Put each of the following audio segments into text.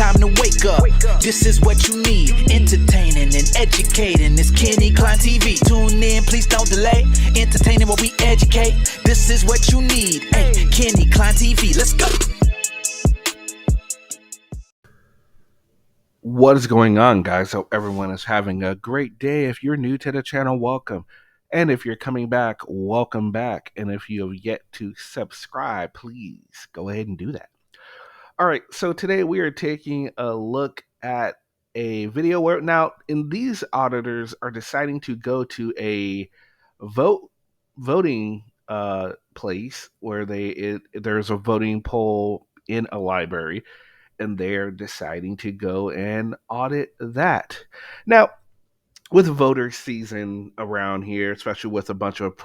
time to wake up. This is what you need, entertaining and educating. It's Kenny Klein TV. Tune in, please don't delay. Entertaining while we educate. This is what you need. Hey, Kenny Klein TV, let's go. What is going on, guys? Hope everyone is having a great day. If you're new to the channel, welcome. And if you're coming back, welcome back. And if you have yet to subscribe, please go ahead and do that. All right, so today we are taking a look at a video where now in these auditors are deciding to go to a voting place where there's a voting poll in a library, and they're deciding to go and audit that. Now, with voter season around here, especially with a bunch of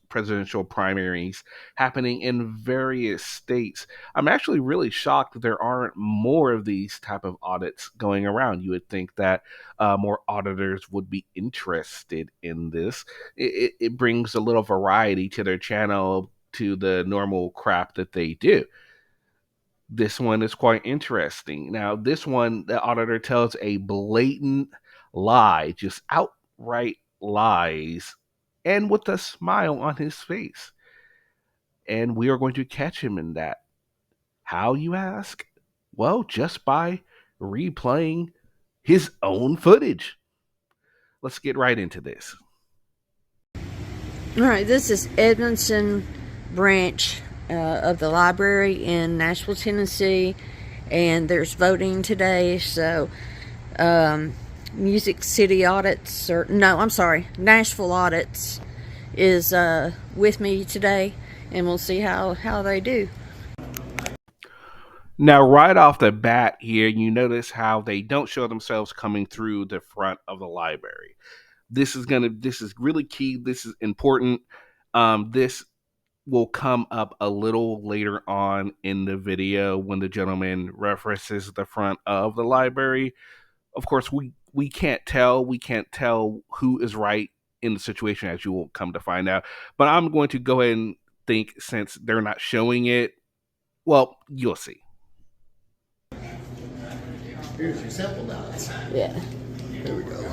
presidential primaries happening in various states, I'm actually really shocked that there aren't more of these type of audits going around. You would think that more auditors would be interested in this. It brings a little variety to their channel, to the normal crap that they do. This one is quite interesting. Now, this one, the auditor tells a blatant lie, just outright lies, and with a smile on his face. And we are going to catch him in that. How, you ask? Well, just by replaying his own footage. Let's get right into this. All right, this is Edmondson branch of the library in Nashville, Tennessee, and there's voting today. So Music City Audits, Nashville Audits is with me today, and we'll see how they do. Now, right off the bat here, you notice how they don't show themselves coming through the front of the library. This is really key. This is important. This will come up a little later on in the video when the gentleman references the front of the library. Of course, we can't tell who is right in the situation, as you will come to find out. But I'm going to go ahead and think, since they're not showing it, well, you'll see. Here's your sample ballots. Yeah. Here we go.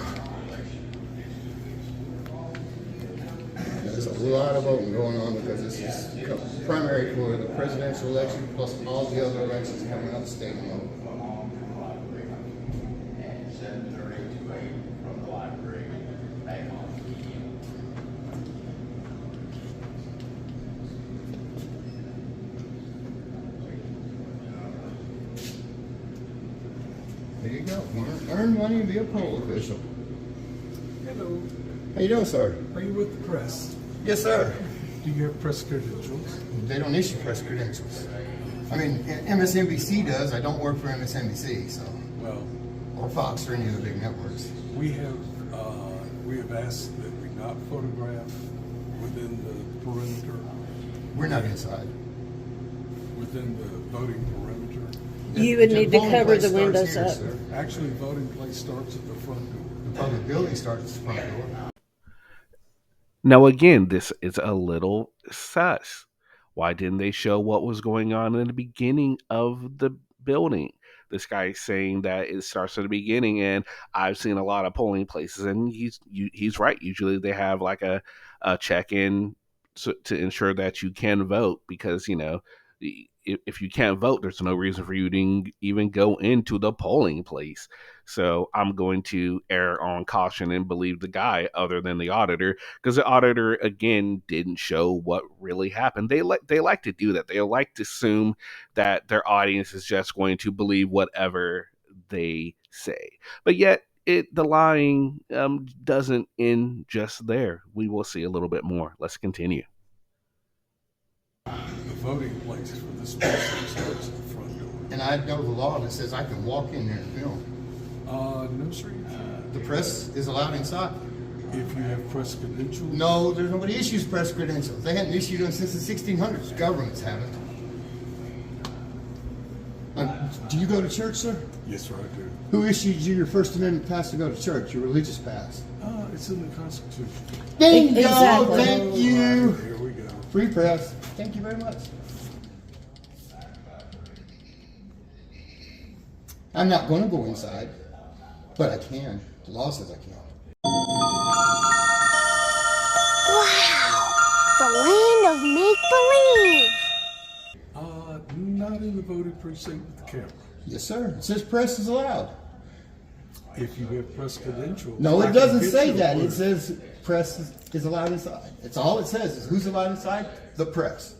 There's a lot of voting going on because this is primary for the presidential election plus all the other elections coming out of state and local. There you go. Earn money and be a poll official. Hello. How you doing, sir? Are you with the press? Yes, sir. Do you have press credentials? They don't issue press credentials. I mean, MSNBC does. I don't work for MSNBC, so. Well, or Fox or any of the big networks. we have asked that we not photograph within the perimeter. We're not inside. Within the voting perimeter. You would The need to polling cover place the starts windows here, up. sir. Actually, voting place starts at the front door. The public building starts at the front door. Now, again, this is a little sus. Why didn't they show what was going on in the beginning of the building? This guy is saying that it starts at the beginning, and I've seen a lot of polling places, and he's right. Usually they have like a check-in to ensure that you can vote, because, you know, if you can't vote, there's no reason for you to even go into the polling place. So I'm going to err on caution and believe the guy other than the auditor, because the auditor, again, didn't show what really happened. They like to do that. They like to assume that their audience is just going to believe whatever they say. But yet, the lying doesn't end just there. We will see a little bit more. Let's continue. The voting place for this person starts at the front door. And I know the law that says I can walk in there and film. No, sir, you can't. The press is allowed inside. If you have press credentials. No, there's nobody issues press credentials. They hadn't issued them since the 1600s. Governments haven't. Do you go to church, sir? Yes, sir, I do. Who issued you your First Amendment pass to go to church, your religious pass? It's in the Constitution. Bingo! Exactly. Thank you. Here we go. Free press. Thank you very much. I'm not going to go inside, but I can. The law says I can. Wow! The land of make-believe! Not in the voting precinct with the camera. Yes, sir. It says press is allowed. If you have press credentials. No, I it can doesn't get say you a that. It voter. says press is allowed inside. It's all it says is who's allowed inside? The press.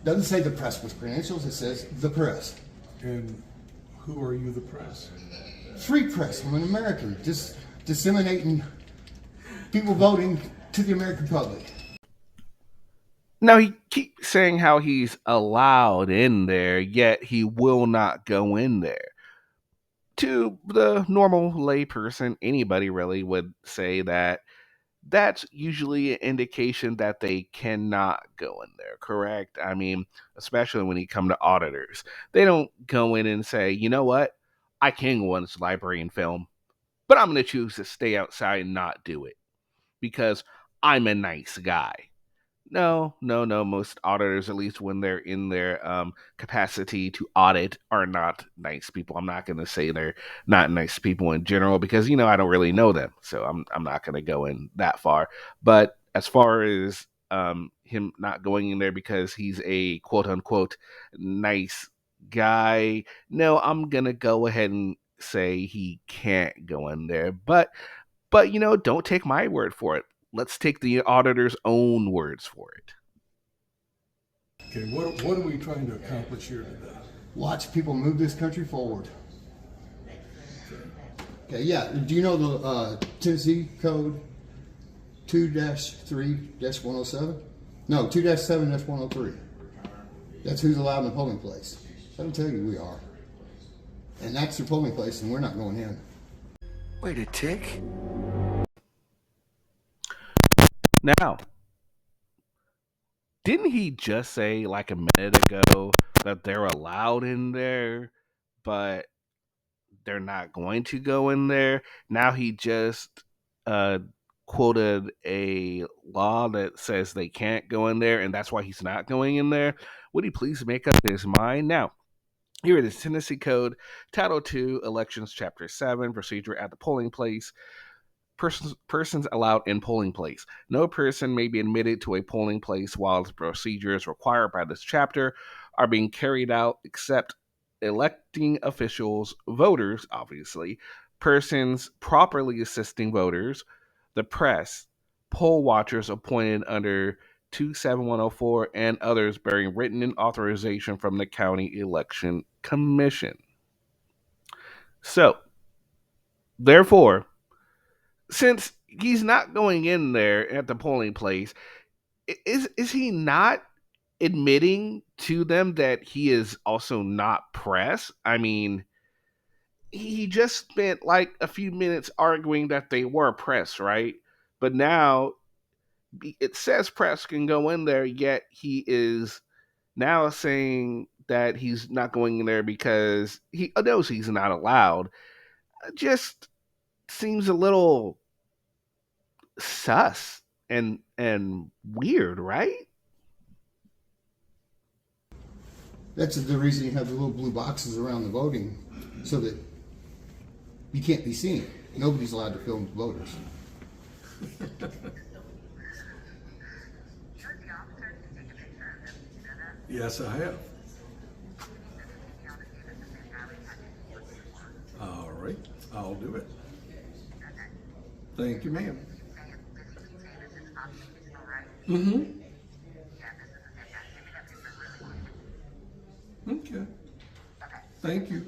Doesn't say the press with credentials. It says the press. And who are you, the press? Free press. I'm an American. Just disseminating people voting to the American public. Now, he keeps saying how he's allowed in there, yet he will not go in there. To the normal layperson, anybody really would say that that's usually an indication that they cannot go in there, correct? I mean, especially when you come to auditors. They don't go in and say, you know what? I can go in this library and film, but I'm going to choose to stay outside and not do it because I'm a nice guy. No, no, no. Most auditors, at least when they're in their capacity to audit, are not nice people. I'm not going to say they're not nice people in general because I don't really know them, so I'm not going to go in that far. But as far as him not going in there because he's a quote unquote nice guy, no, I'm gonna go ahead and say he can't go in there. But don't take my word for it. Let's take the auditor's own words for it. Okay, what are we trying to accomplish here today? Watch people move this country forward. Okay, yeah. Do you know the Tennessee Code 2-3-107? No, 2-7-103. That's who's allowed in the polling place. That'll tell you we are. And that's your polling place, and we're not going in. Wait a tick. Now, didn't he just say like a minute ago that they're allowed in there, but they're not going to go in there? Now he just uh, quoted a law that says they can't go in there, and that's why he's not going in there. Would he please make up his mind? Now, here it is, Tennessee Code, Title 2, Elections, Chapter 7, Procedure at the Polling Place. Persons allowed in polling place. No person may be admitted to a polling place while the procedures required by this chapter are being carried out except electing officials, voters, obviously, persons properly assisting voters, the press, poll watchers appointed under 27104, and others bearing written authorization from the County Election Commission. So, therefore, since he's not going in there at the polling place, is he not admitting to them that he is also not press? I mean, he just spent like a few minutes arguing that they were press, right? But now it says press can go in there, yet he is now saying that he's not going in there because he knows he's not allowed. It just seems a little sus and weird, right? That's the reason you have the little blue boxes around the voting, so that you can't be seen. Nobody's allowed to film voters. Yes, I have. All right, I'll do it. Thank you, ma'am. Mm-hmm. Okay. Thank you.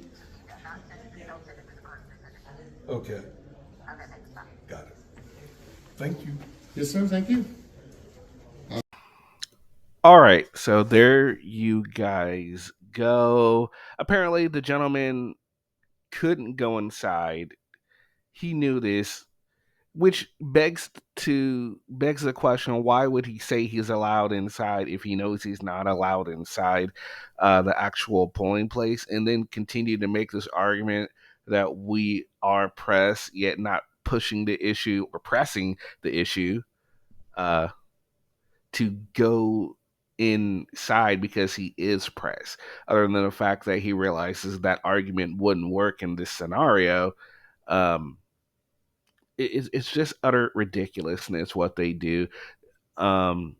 Okay. Got it. Thank you. Yes, sir. Thank you. All right, so there you guys go. Apparently, the gentleman couldn't go inside. He knew this, which begs the question: why would he say he's allowed inside if he knows he's not allowed inside the actual polling place, and then continue to make this argument that we are press, yet not pushing the issue or pressing the issue to go inside because he is pressed. Other than the fact that he realizes that argument wouldn't work in this scenario, um, it's just utter ridiculousness what they do. Um,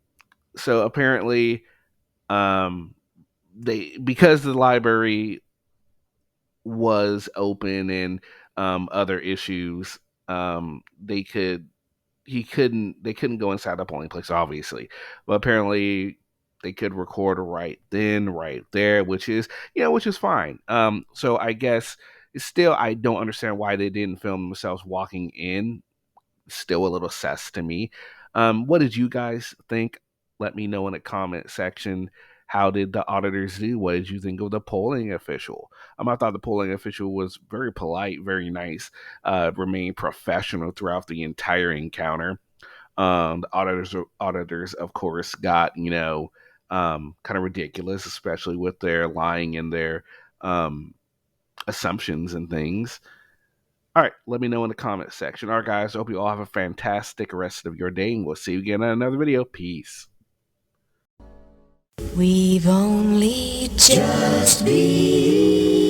so apparently, um, they because the library was open and other issues, they could he couldn't they couldn't go inside the polling place, obviously, but apparently they could record right then, right there, which is fine. So I guess still I don't understand why they didn't film themselves walking in. Still a little sus to me. What did you guys think? Let me know in the comment section. How did the auditors do? What did you think of the polling official? I thought the polling official was very polite, very nice, remained professional throughout the entire encounter. The auditors, of course, got kind of ridiculous, especially with their lying and their um, assumptions and things. All right, let me know in the comment section. All right, guys, I hope you all have a fantastic rest of your day, and we'll see you again in another video. Peace. We've only just begun.